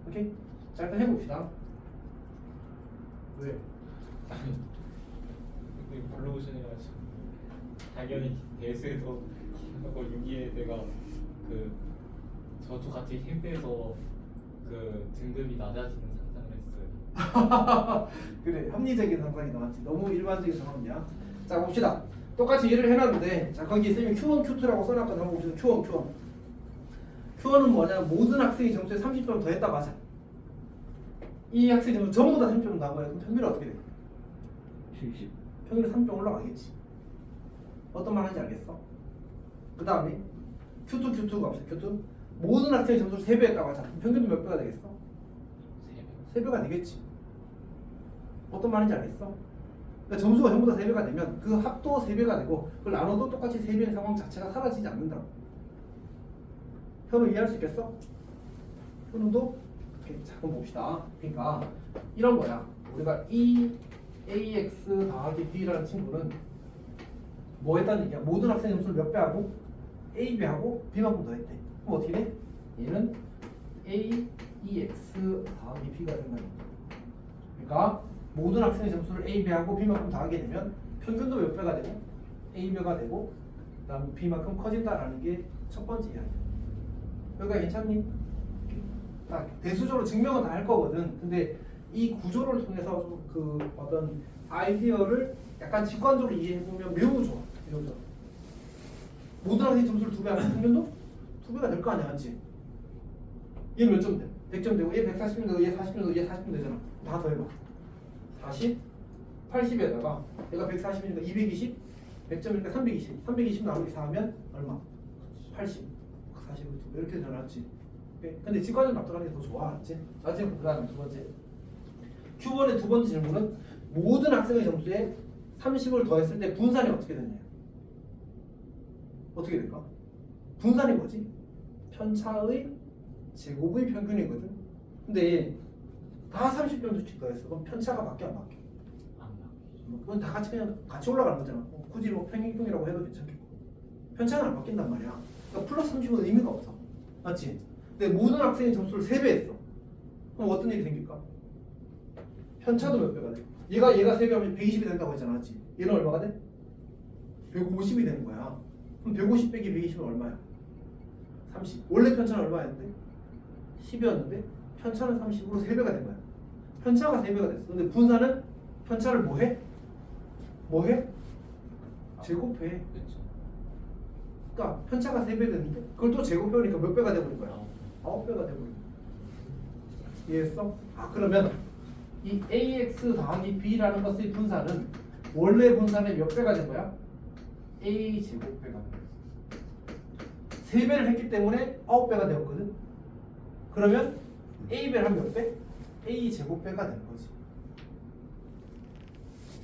오케이? 자 일단 해봅시다. 왜? 블루오션이라 지금 당연히 대수에서 하고 유기에 내가 그 저쪽 같이 힘 빼서 그 등급이 낮아지는 상상을 했어요. 그래, 합리적인 상상이 나왔지. 너무 일반적인 상황이야. 자 봅시다. 똑같이 예를 해놨는데, 자 거기 쌤이 Q1, Q2라고 써놨거든. 한번 봅시다. Q1. Q1은 뭐냐? 모든 학생이 점수에 30점 더 했다 맞아. 이 학생이 점수 전부 다 30점 나온 거야. 그럼 평균이 어떻게 돼? 70. 평균이 3점 올라가겠지. 어떤 말 하는지 알겠어? 그 다음에 Q2 갑시다. Q2 모든 학생의 점수를 3배 했다 맞아. 평균은 몇 배가 되겠어? 3배가 되겠지. 어떤 말인지 알겠어? 그러니까 점수가 전부 다 3배가 되면 그 합도 3배가 되고 그걸 나눠도 똑같이 3배인 상황 자체가 사라지지 않는다고. 현우 이해할 수 있겠어? 현우도? 오케이, 자 그럼 봅시다. 그러니까 이런 거야. 우리가 이 AX 더하기 B라는 친구는 뭐 했다는 얘기야? 모든 학생 점수를 몇 배 하고 A 배하고 B만큼 더 했대. 그럼 어떻게 돼? 얘는 AEX 더하기 B가 된다는 거죠. 그러니까 모든 학생의 점수를 A, B하고 B만큼 더하게 되면 평균도 몇 배가 되고 A배가 되고 그다음 B만큼 커진다라는 게 첫 번째 이야기예요. 여기가 괜찮니? 딱 대수적으로 증명은 다 할 거거든. 근데 이 구조를 통해서 좀 그 어떤 아이디어를 약간 직관적으로 이해해보면 매우 좋아. 매우 좋아. 모든 학생의 점수를 2배 하면 평균도 2배가 될 거 아니야, 맞지? 얘는 몇 점 돼? 100점 되고 얘 140점 되고 얘 40점 되고 얘 40점 되잖아. 다 더해봐. 40, 80에다가 얘가 140이니까 220, 100점이니까 320, 320 나누기 4하면 얼마? 80, 40, 이렇게 되잖아, 맞지? 근데 직관적으로 납득하는 게 더 좋아, 맞지? 맞지? 그 다음 두 번째 Q번의 두 번째 질문은 모든 학생의 점수에 30을 더했을 때 분산이 어떻게 되냐? 어떻게 될까? 분산이 뭐지? 편차의 제곱의 평균이거든. 근데 다 30점씩 더했어. 그럼 편차가 바뀌어 안 바뀌어? 안 바뀌죠. 그건 다 같이 그냥 같이 올라가는 거잖아. 굳이 뭐 평균이라고 해도 괜찮겠고. 편차는 안 바뀐단 말이야. 그러니까 플러스 30은 의미가 없어. 맞지? 근데 모든 학생의 점수를 3배 했어. 그럼 어떤 일이 생길까? 편차도 몇 배가 돼? 얘가 3배 하면 120이 된다고 했잖아. 맞지? 얘는 얼마가 돼? 150이 되는 거야. 그럼 150 빼기 120은 얼마야? 30. 원래 편차는 얼마였는데? 10이었는데 편차는 30으로 3배가 된 거야. 편차가 3배가 됐어. 근데 분산은 편차를 뭐해? 뭐해? 제곱해. 그렇죠. 그러니까 편차가 3배 됐는데 그걸 또 제곱해보니까 몇 배가 돼버린 거야? 9배가 돼버린 거야. 이해했어? 그러면 이 AX 더하기 B라는 것의 분산은 원래 분산의 몇 배가 된 거야? A 제곱배가 된 거야. 3배를 했기 때문에 9배가 되었거든. 그러면 A배를 하면 몇 배? A 제곱배가 되는 거지.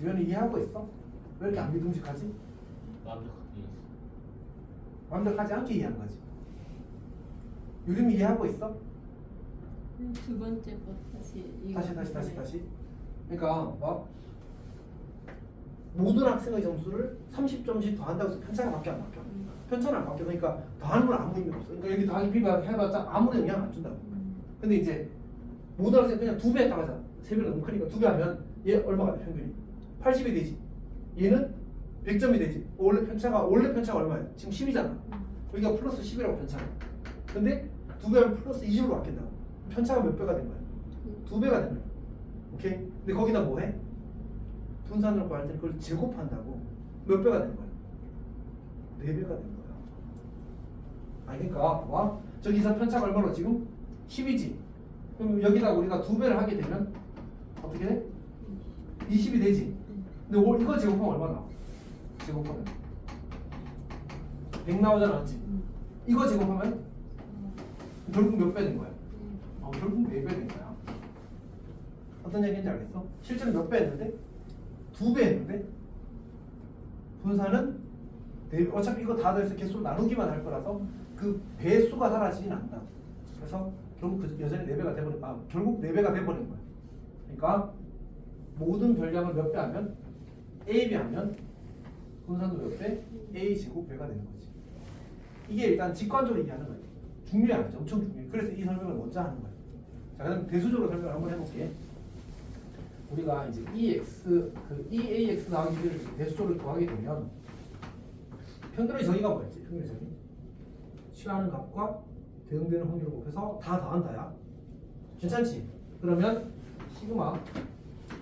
유연이 이해하고 있어? 왜 이렇게 안 믿음직하지? 완벽하게 완벽하지 않게 이해한 거지. 유림이 이해하고 있어? 두 번째 거 다시 이거 다시. 그러니까 뭐 모든 학생의 점수를 30점씩 더한다고 해서 편차가 바뀌어 안 바뀌어? 편차는 안 바뀌어. 그러니까 더하는 건 아무 의미가 없어. 그러니까 여기 더하기 B가 해봤자 아무런 영향 안 준다고. 근데 이제 모든 학생 그냥 2배 했다고 하자. 3배가 너무 크니까 2배 하면 얘 얼마가 돼 평균이? 80이 되지. 얘는 100점이 되지. 원래 편차가 얼마야? 지금 10이잖아. 여기가 플러스 10이라고 편차가. 근데 2배 하면 플러스 20으로 바뀐다. 편차가 몇 배가 된 거야? 2배가 된 거야. 오케이? 근데 거기다 뭐 해? 분산을 구할 때 그걸 제곱한다고. 몇 배가 된 거야? 4배가 된 거야. 그러니까 와 저기서 편차가 얼마로 지금? 10이지. 그럼 여기다 우리가 2배를 하게 되면 어떻게 돼? 20이 되지. 근데 이거 제곱하면 얼마 나와? 제곱하면 100 나오잖아, 맞지? 이거 제곱하면 결국 몇 배 된 거야? 결국 4배 된 거야. 어떤 얘기인지 알겠어? 실제로 몇 배 했는데? 2배 했는데? 분산은 4배. 어차피 이거 다 더해서 개수로 나누기만 할 거라서 그 배수가 사라지진 않는다. 그래서 결국 여전히 4배가 돼버린 결국 4배가 돼버린 거야. 그러니까 모든 별량을 몇 배 하면 AB 하면 분산도 몇 배? A 제곱배가 되는 거지. 이게 일단 직관적으로 얘기하는 거예요. 중요하죠. 엄청 중요해. 그래서 이 설명을 먼저 하는 거예요. 자, 그럼 대수적으로 설명을 한번 해볼게. 우리가 이제 EAX 나오기 B를 대수적으로 구하게 되면 평균의 정의가 뭐였지? 평균의 정의? 취하는 값과 대응되는 확률을 곱해서 다 더한다야. 괜찮지? 그러면 시그마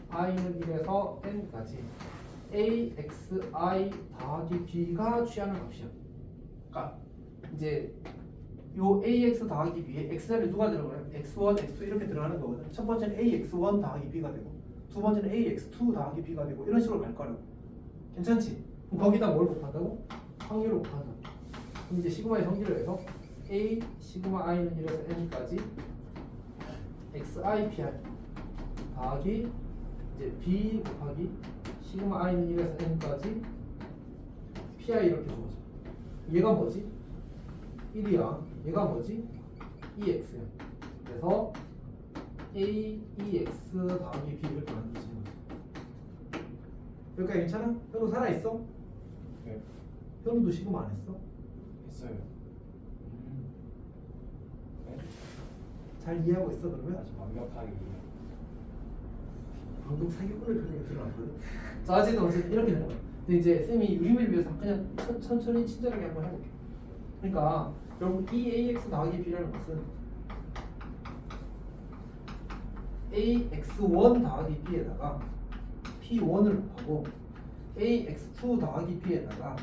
i는 1에서 n까지 AXI 더하기 B가 취하는 값이야. 그러니까 이제 요 AX 더하기 B에 X자리 누가 들어가요? X1, X2 이렇게 들어가는 거거든. 첫 번째는 AX1 더하기 B가 되고 두 번째는 AX2 더하기 B가 되고 이런 식으로 갈 거라고. 괜찮지? 그럼 거기다 뭘 곱한다고? 확률을 곱한다. 그럼 이제 시그마의 성질을 해서 A 시그마 i는 1에서 n까지 XI PR 더하기 이제 B 곱하기 시그마 i는 1에서 n까지 PI 이렇게 주어져. 얘가 뭐지? 1이야. 얘가 뭐지? EX야. 그래서 AEX 더하기 B 이렇게 만들어지는 거지. 여기까지 괜찮아? 현우 살아있어? 네. 현우도 시그마 안 했어? 했어요. 자 잘 이해하고 있어 그러면? 아주 완벽하게 방금 사기꾼을 그냥 들어왔거든. 자 어쨌든 이렇게 되는 거야. 근데 이제 쌤이 유림을 위해서 그냥 천천히 친절하게 한번 해볼게. 그러니까 여러분 이 ax 더하기 b라는 것은 ax1 더하기 b에다가 p1을 곱하고 ax2 더하기 b에다가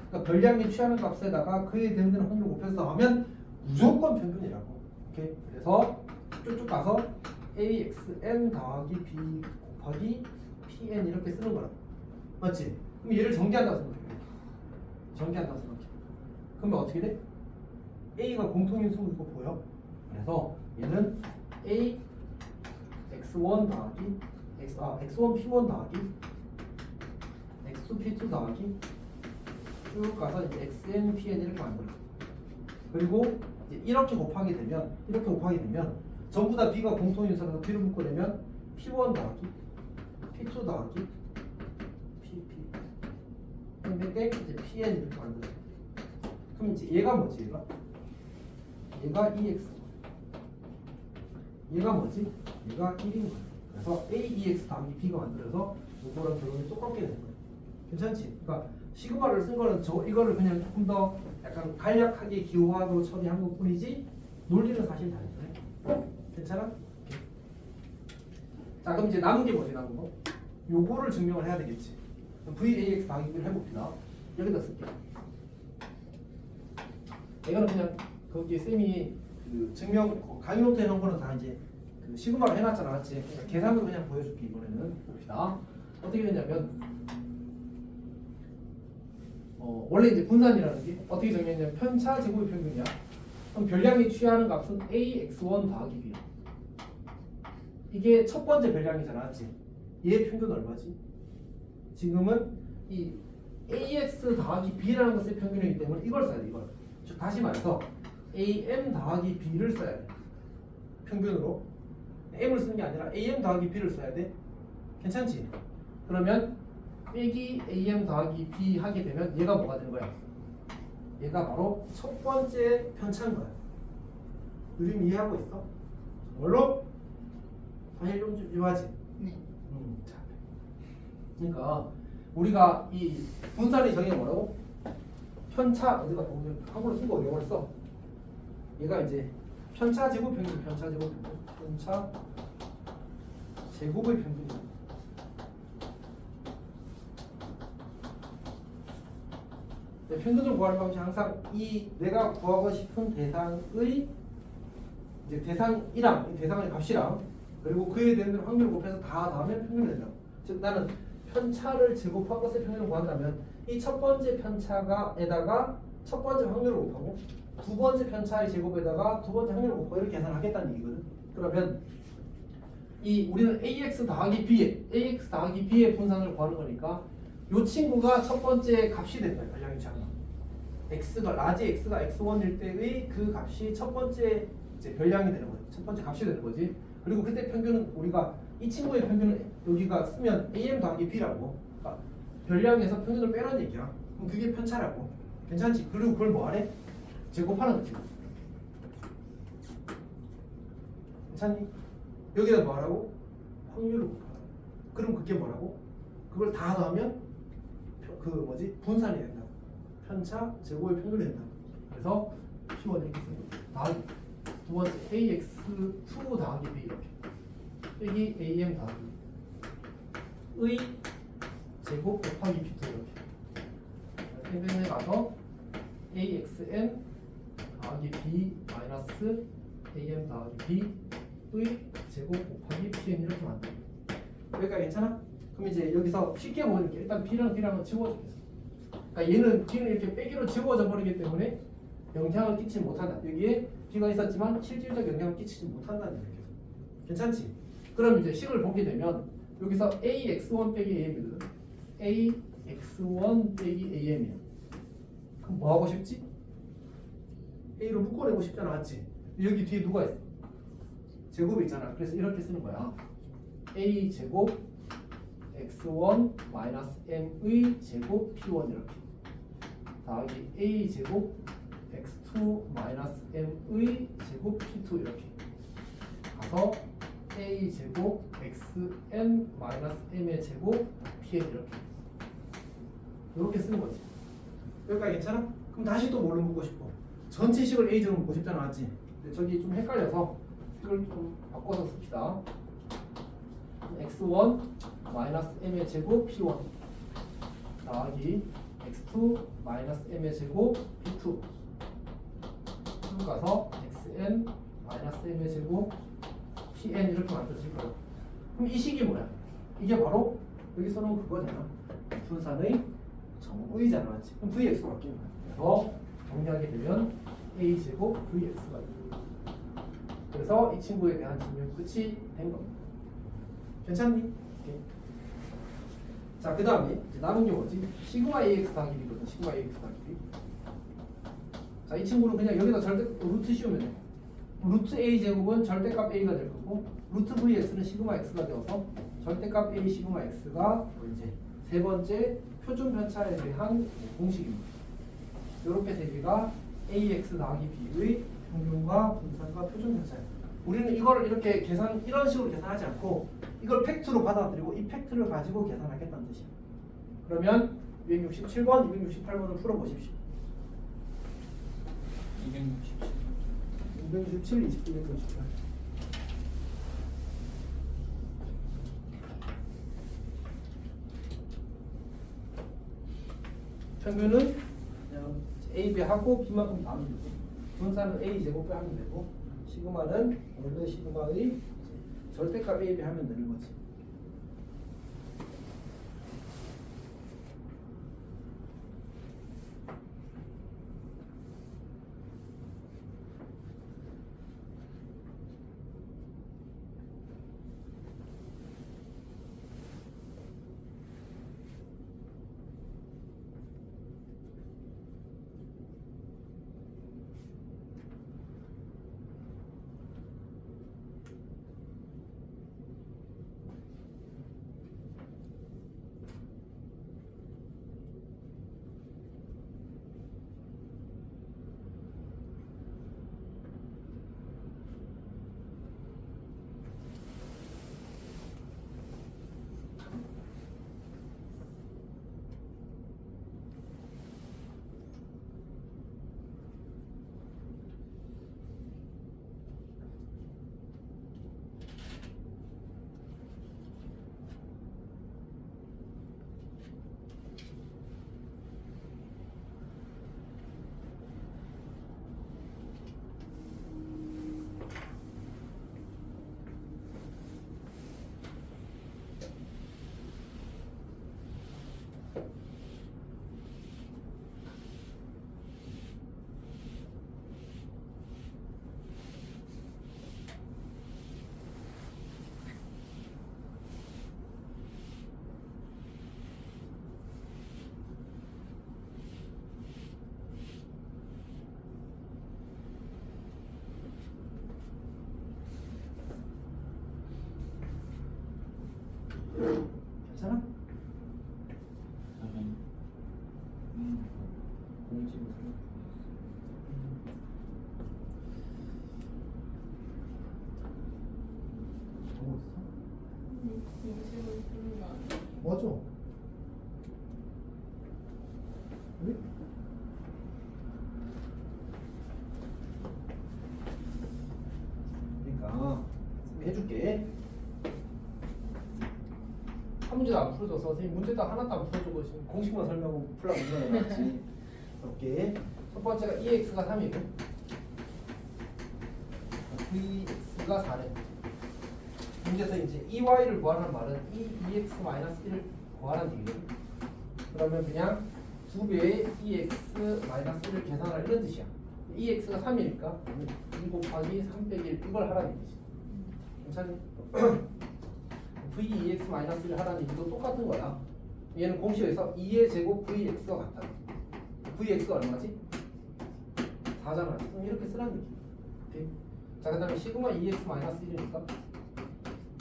그러니까 별량이 취하는 값에다가 그에 대응되는 확률을 곱해서 더하면 무조건 평균이라고. 오케이. 그래서 쭉쭉 가서 axn 더하기 b 곱하기 pn 이렇게 쓰는 거라. 맞지? 그럼 얘를 전개한다고 생각해. 전개한다고 생각해. 그러면 어떻게 돼? a가 공통인수 이거 보여? 그래서 얘는 a x1 더하기 x1 p1 더하기 x2 p2 더하기 쭉 가서 이제 xn pn 이렇게 만들어져. 그리고 이제 이렇게 곱하게 되면 전부 다 b가 공통인수라서 b를 묶어내면 p1 더하기 p2 더하기 pp 근데 이제 pn 이렇게 만들어져. 그럼 이제 얘가 뭐지? 얘가 2x 얘가 뭐지? 얘가 1인 거야. 그래서 a 2x 더하기 b가 만들어서 이거랑 결론이 똑같게 되는 거야. 괜찮지? 그러니까 시그마를 쓴 거는 이거를 그냥 조금 더 약간 간략하게 기호화로 처리한 것 뿐이지 논리는 사실 다르네. 괜찮아? 오케이. 자 그럼 이제 남은 게 뭐지? 남은 거? 요거를 증명을 해야 되겠지. VAX 더하기 B를 해봅시다. 여기다 쓸게. 이거는 그냥 거기 쌤이 그 증명 강의 노트에 넣은 거는 다 이제 그 시그마로 해놨잖아, 맞지? 그러니까 계산으로 그냥 보여줄게. 이번에는 봅시다. 어떻게 되냐면 원래 이제 분산이라는 게 어떻게 정의했냐면 편차 제곱의 평균이야. 그럼 별량이 취하는 값은 ax1 더하기 b. 이게 첫 번째 별량이잖아, 맞지? 얘의 평균 얼마지? 지금은 이 ax 더하기 b라는 것의 평균이기 때문에 이걸 써야 돼. 이걸. 즉 다시 말해서 am 더하기 b를 써야 돼. 평균으로 m을 쓰는 게 아니라 am 더하기 b를 써야 돼. 괜찮지? 그러면 빼기 am 더하기 b 하게 되면 얘가 뭐가 되는 거야? 얘가 바로 첫 번째 편차인 거야. 요즘 이해하고 있어? 뭘로? 사실 좀 유하지? 네. 자. 그러니까 우리가 이 분산의 정의가 뭐라고? 편차 어디가 오늘 한글로 쓴 거 어디 영어로 써? 얘가 이제 편차 제곱 평균, 편차 제곱의 평균이야. 네, 평균을 구하는 방식이 항상 이 내가 구하고 싶은 대상의 이제 대상이랑 이 대상의 값이랑 그리고 그에 대한 확률을 곱해서 다 더하면 평균이 된다. 즉 나는 편차를 제곱한 것의 평균을 구한다면 이 첫 번째 편차가에다가 첫 번째 확률을 곱하고 두 번째 편차의 제곱에다가 두 번째 확률을 곱하고 이렇게 계산하겠다는 얘기거든. 그러면 이 우리는 ax 더하기 b의 분산을 구하는 거니까 이 친구가 첫 번째 값이 된다. 별량이 작은 x가 라지 x가 x1일 때의 그 값이 첫 번째 이제 별량이 되는 거지. 첫 번째 값이 되는 거지. 그리고 그때 평균은 우리가 이 친구의 평균은 여기가 쓰면 am 더하기 b라고. 그러니까 별량에서 평균을 빼라는 얘기야. 그럼 그게 편차라고. 괜찮지? 그리고 그걸 뭐하래? 제곱하는 거지. 괜찮니? 여기다 뭐하라고? 확률을 곱하라. 그럼 그게 뭐라고? 그걸 다 더하면 그 뭐지? 분산이 된다. 편차 제곱의 평균이 된다. 그래서 P1 이렇게 쓰는 더하기 두 번째 AX2 더하기 B 이렇게 빼기 AM 더하기 의 제곱 곱하기 P2 이렇게 해변에 가서 AXN 더하기 B 마이너스 AM 더하기 B의 제곱 곱하기 PN 이렇게 만들어. 여기까지 괜찮아? 그럼 이제 여기서 쉽게 보여줄게. 일단 B랑은 지워주겠어. 그러니까 얘는 B는 이렇게 빼기로 지워져 버리기 때문에 영향을 끼치지 못한다. 여기에 B가 있었지만 실질적 영향을 끼치지 못한다는 얘기죠. 괜찮지? 그럼 이제 식을 보게 되면 여기서 AX1 빼기 AM이거든. AX1 빼기 AM이야. 그럼 뭐 하고 싶지? A로 묶어내고 싶잖아, 맞지? 여기 뒤에 누가 있어? 제곱이 있잖아. 그래서 이렇게 쓰는 거야. A 제곱 x1 마이너스 m의 제곱 p1 이렇게 더하기 a 제곱 x2 마이너스 m의 제곱 p2 이렇게 가서 a 제곱 xn 마이너스 m의 제곱 pn 이렇게 쓰는 거지. 여기까지 괜찮아? 그럼 다시 또 뭘로 묶고 싶어? 전체식을 a 제곱 묶고 싶잖아, 맞지? 근데 저기 좀 헷갈려서 색을 좀 바꿔서 씁시다. x1 마이너스 m의 제곱 p1 더하기 x2 마이너스 m의 제곱 p2 쭉 가서 xn 마이너스 m의 제곱 pn 이렇게 만들어질 거야. 그럼 이 식이 뭐야? 이게 바로 여기서는 그거잖아. 분산의 정의잖아, 맞지? 그럼 vx가 바뀌는 거야. 그래서 정리하게 되면 a 제곱 vx가 돼. 그래서 이 친구에 대한 증명 끝이 된 겁니다. 괜찮니? 오케이. 자, 그 다음에 남은 게 뭐지? 시그마 ax 더하기 b거든. 시그마 ax 더하기 b. 자, 이 친구는 그냥 여기다 절대 루트 씌우면 돼. 루트 a 제곱은 절대값 a가 될 거고, 루트 vx는 시그마 x가 되어서 절대값 a 시그마 x가 이제 세 번째 표준 편차에 대한 공식입니다. 이렇게 세 개가 ax 더하기 b의 평균과 분산과 표준 편차예요. 우리는 이거를 이렇게 이런 식으로 계산하지 않고 이걸 팩트로 받아들이고 이 팩트를 가지고 계산하겠다는 뜻이에요. 그러면 267번, 268번을 풀어보십시오. 267. 267, 27, 268. 평균은 그냥 a, b 하고 b만큼 나누면 되고, 분산은 a 제곱 하면 되고, 시그마는 원래 시그마의 절대값 a, b 하면 되는 거지. 괜찮아? 공식으로 공식으로 쓰는 거 아니야? 맞아. 왜? 그러니까 해줄게. 한 문제도 안 풀어줘서 선생님 문제도 하나도 안 풀어주고 지금 공식만 설명하고 풀라고 문제가 어렵게. 첫 번째가 EX가 3이고 VX가 4래. 문제에서 이제 EY를 구하라는 말은 EX-1을 구하라는 얘기거든. 그러면 그냥 2배의 EX-1을 계산할 이런 뜻이야. EX가 3이니까 2 곱하기 3 빼기 1 이걸 하라는 얘기지. 괜찮니? VEX-1을 하라는 얘기도 똑같은 거야. 얘는 공식에서 2의 제곱 VX가 같다. VX가 얼마지? 4잖아. 그럼 이렇게 쓰라는 얘기. 오케이? 자, 그 다음에 시그마 EX-1이니까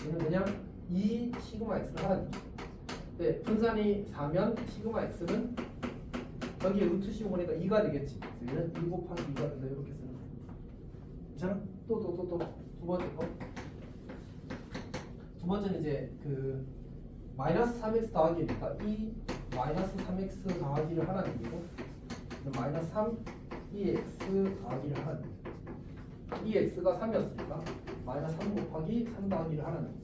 얘는 그냥 2 시그마 X를 하라는 얘기. 네, 분산이 4면 시그마 X는 여기에 루트 씌우니까 2가 되겠지. 그래서 얘는 2 곱하기 2가 된다. 이렇게 쓰는 거야. 괜찮아? 또 두 번째 거. 두 번째는 이제 그 마이너스 3x 더하기니까 이 마이너스 3x 더하기를 하나는 얘기고 마이너스 3 2x 더하기를 하나는 얘기. 이 x가 3이었으니까 마이너스 3 곱하기 3 더하기를 하나는 얘기.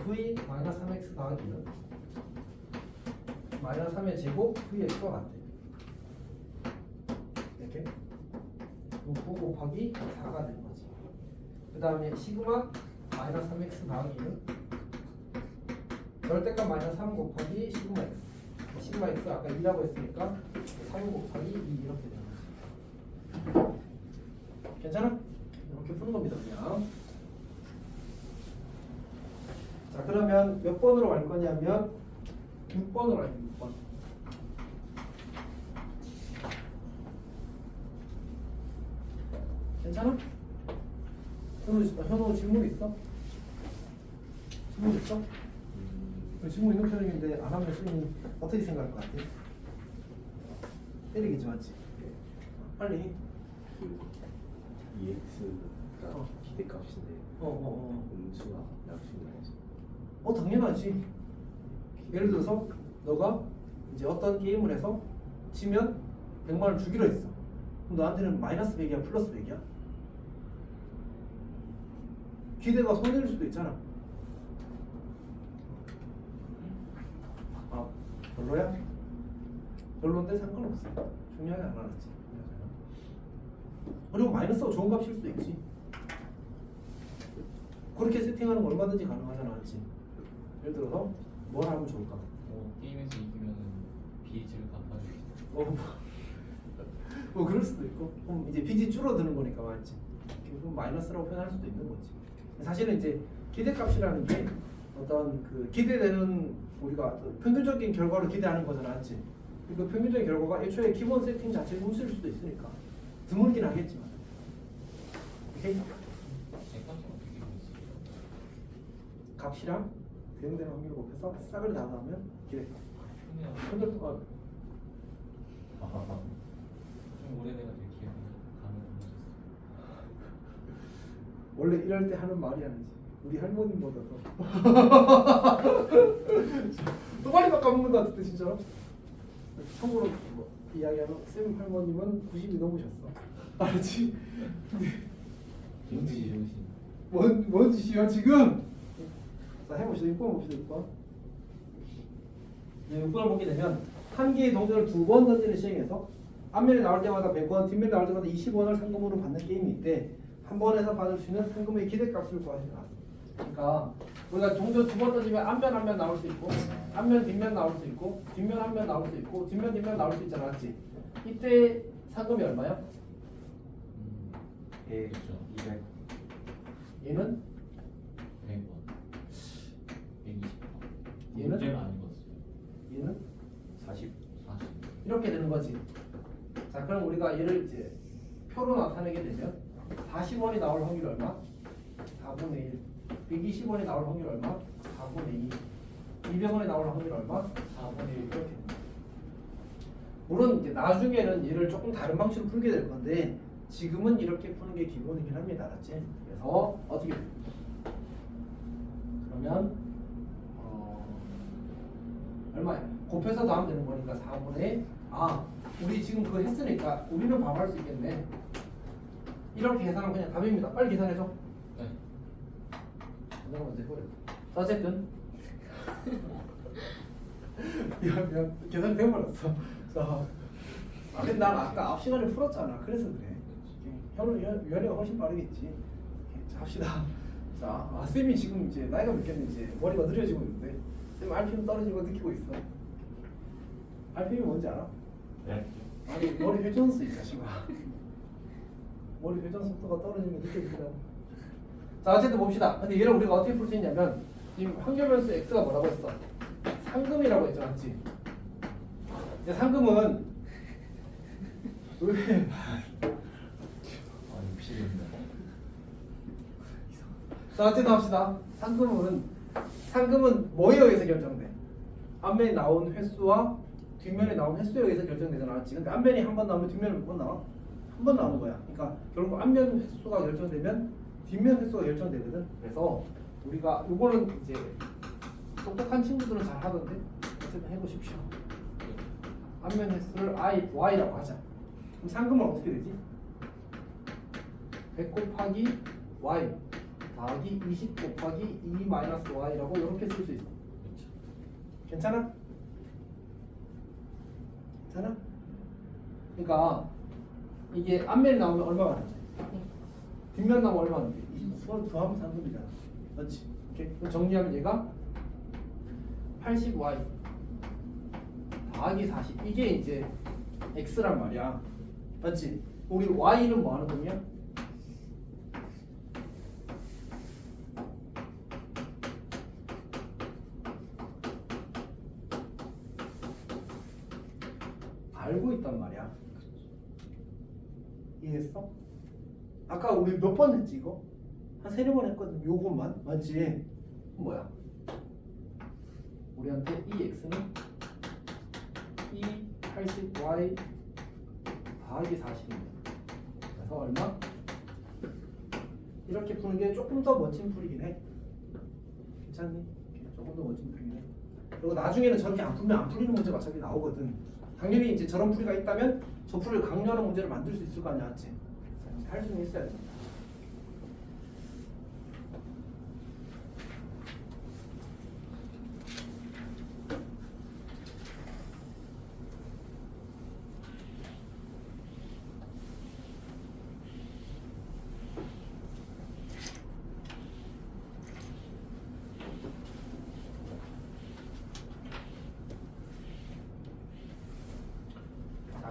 v 마이너스 3x 더하기는 마이너스 3의 제곱 vx와 같대. 이렇게 9 곱하기 4가 되는 거지. 그 다음에 시그마 마이너스 3x 더하기는 절대값 마이너스 3 곱하기 시그마 x. 시그마 x 아까 2라고 했으니까 3 곱하기 2 이렇게 되는 거지. 괜찮아? 이렇게 푸는 겁니다 그냥. 자 그러면 몇 번으로 갈 거냐면 6번으로 갈게요. 6번. 괜찮아? 현우 질문 있어? 질문 있어? 질문 있는 편인데 안 하면 쌤이 어떻게 생각할 것 같아? 때리겠지 맞지? 빨리 해. 이 x가 기대값인데 음수가 약수인 거지. 당연하지. 예를 들어서 너가 이제 어떤 게임을 해서 지면 100만 원 주기로 했어. 그럼 너한테는 마이너스 100이야 플러스 100이야? 기대가 손해일 수도 있잖아. 아 별로야? 별로인데 상관없어. 중요하게 안 알았지. 그리고 마이너스가 좋은 값일 수도 있지. 그렇게 세팅하는 거 얼마든지 가능하잖아, 맞지? 예를 들어서 뭘 하면 좋을까? 게임에서 이기면은 빚을 갚아주시죠. 뭐 그럴 수도 있고, 그럼 이제 빚이 줄어드는 거니까 맞지? 그럼 마이너스라고 표현할 수도 있는 거지. 사실은 이제 기대값이라는 게 어떤 그 기대되는 우리가 평균적인 결과를 기대하는 거잖아, 맞지? 그 평균적인 결과가 애초에 기본 세팅 자체가 음수일 수도 있으니까 드물긴 하겠지만. 오케이? 값이 어떻게 되지? 값이랑 대응되는 확률을 곱해서 싹을 다 넣으면 기대값. 근데 근데 좀 오래돼가지고 기억이 가물가물해졌어. 원래 이럴 때 하는 말이 아니지. 우리 할머님보다 더 빨리 바꿔먹는 것 같은데 진짜로. 참고로 뭐 이야기하면 쌤 할머님은 90이 넘으셨어. 알지? 기억이 좋으신. 뭔 짓이야 지금? 자 해봅시다. 6번 봅시다. 6번. 네, 6번을 보게 되면 한 개의 동전을 2번 던지는 시행에서 앞면에 나올 때마다 100원, 뒷면에 나올 때마다 20원을 상금으로 받는 게임이 있대. 한 번에서 받을 수 있는 상금의 기대값을 구하시면 나왔어. 그러니까 우리가 동전 2번 던지면 앞면 나올 수 있고 앞면 뒷면 나올 수 있고 뒷면 앞면 나올 수 있고 뒷면 나올 수 있잖아, 맞지? 이때 상금이 얼마야? 100, 200. 얘는 100원. 120원. 얘는? 문제는 안 읽었어요. 얘는 40. 40. 이렇게 되는 거지. 자, 그럼 우리가 얘를 이제 표로 나타내게 되면 40원이 나올 확률 얼마? 4분의 1. 120원이 나올 확률 얼마? 4분의 2. 200원이 나올 확률 얼마? 4분의 1. 이렇게 됩니다. 물론 이제 나중에는 얘를 조금 다른 방식으로 풀게 될 건데 지금은 이렇게 푸는 게 기본이긴 합니다. 알았지? 그래서 어떻게 돼요? 그러면 얼마야? 곱해서 더하면 되는 거니까 4분의 우리 지금 그거 했으니까 우리는 바로 할 수 있겠네. 이렇게 계산하면 그냥 답입니다. 빨리 계산해줘. 네. 내가 먼저 해버려. 자, 어쨌든 미안 계산 돼버렸어. 자, 근데 난 아까 앞 시간에 풀었잖아. 그래서 그래. 현우 유연이가 훨씬 빠르겠지. 자, 합시다. 자, 쌤이 지금 이제 나이가 몇 개인지 머리가 느려지고 있는데 쌤 RPM 떨어지는 거 느끼고 있어. RPM이 뭔지 알아? 네. 아니 머리 회전수 있다 지금. 머리 회전 속도가 떨어지는 게 느껴지더라고. 자, 어쨌든 봅시다. 근데 얘를 우리가 어떻게 풀 수 있냐면 지금 환경변수 x가 뭐라고 했어? 상금이라고 했죠, 맞지? 이제 상금은 왜? 미치겠네. 자, 어쨌든 합시다. 상금은 뭐에 의해서 결정돼? 앞면에 나온 횟수와 뒷면에 나온 횟수에 의해서 결정되잖아, 맞지? 근데 앞면이 한 번 나오면 뒷면은 몇 번 나와? 한 번 나오는 거야. 그러니까 결국 앞면 횟수가 결정되면 뒷면 횟수가 결정되거든. 그래서 우리가 요거는 이제 똑똑한 친구들은 잘 하던데 어쨌든 해보십시오. 앞면 횟수를 y라고 하자. 그럼 상금은 어떻게 되지? 100 곱하기 y 더하기 20 곱하기 2 마이너스 y라고 이렇게 쓸 수 있어. 괜찮아? 괜찮아? 그러니까 이게 앞면이 나오면 얼마가 되지? 뒷면 나오면 얼마가 되지? 20 서로 더하면 상금이잖아. 맞지? 이렇게 그럼 정리하면 얘가 80y 더하기 40 이게 이제 x란 말이야. 맞지? 우리 y는 뭐 하는 놈이야? 알고 있단 말이야. 이해했어? 아까 우리 몇 번 했지 이거? 한 3-4번 했거든. 요것만 맞지? 뭐야? 우리한테 이 x는 이 80y 더하기 40입니다. 그래서 얼마? 이렇게 푸는 게 조금 더 멋진 풀이긴 해. 괜찮니? 조금 더 멋진 풀이긴 해. 그리고 나중에는 저렇게 안 풀면 안 풀리는 문제가 어차피 나오거든. 당연히 이제 저런 풀이가 있다면 저 풀을 강렬한 문제를 만들 수 있을 거 아니야, 맞지? 할 수는 있어야지.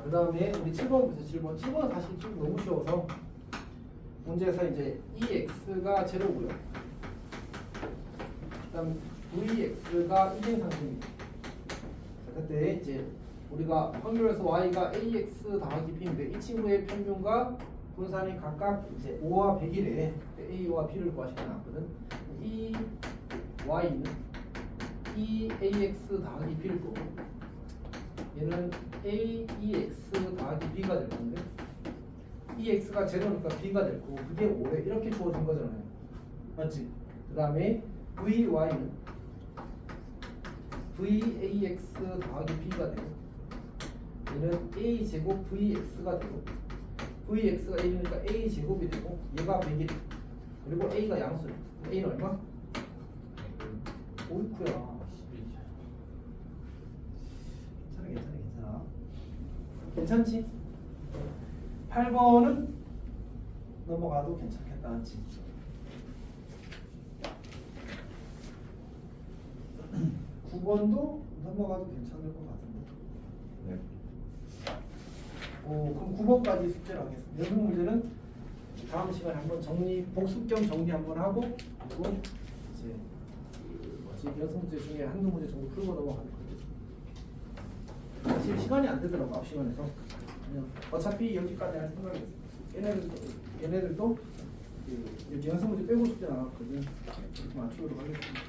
그 다음에 우리 7번 보세요. 7번은 사실 좀 너무 쉬워서 문제에서 이제 EX가 제로고요. 그 다음 VX가 일행상승입니다. 그때 이제 우리가 확률에서 Y가 AX 더하기 B인데 이 친구의 평균과 분산이 각각 이제 5와 100이래. A와 B를 구하시켜 놨거든. 이 Y는 이 AX 더하기 B를 거고 얘는 AEX 더하기 B가 될 건데 EX가 제로니까 B가 될 거고 그게 5래 이렇게 주어진 거잖아요. 맞지? 그 다음에 VY는 VAX 더하기 B가 되고 얘는 A제곱 VX가 되고 VX가 1이니까 A제곱이 되고 얘가 100이래. 그리고 A가 양수래. A는 얼마? 오이쿠야. 괜찮아. 괜찮지? 8번은 넘어가도 괜찮겠다. 맞지? 9번도 넘어가도 괜찮을 것 같은데. 네. 그럼 9번까지 숙제를 하겠습니다. 연습 문제는 다음 시간에 한번 복습 겸 정리 한번 하고 그리고 이제 연습 문제 중에 한두 문제 정도 풀고 넘어가는 거겠습니다. 사실 시간이 안 되더라고 9시간에서. 어차피 여기까지 할 생각이었어요. 얘네들도 여기 연습 문제 빼고 숙제 나왔거든. 그렇게 맞추도록 하겠습니다.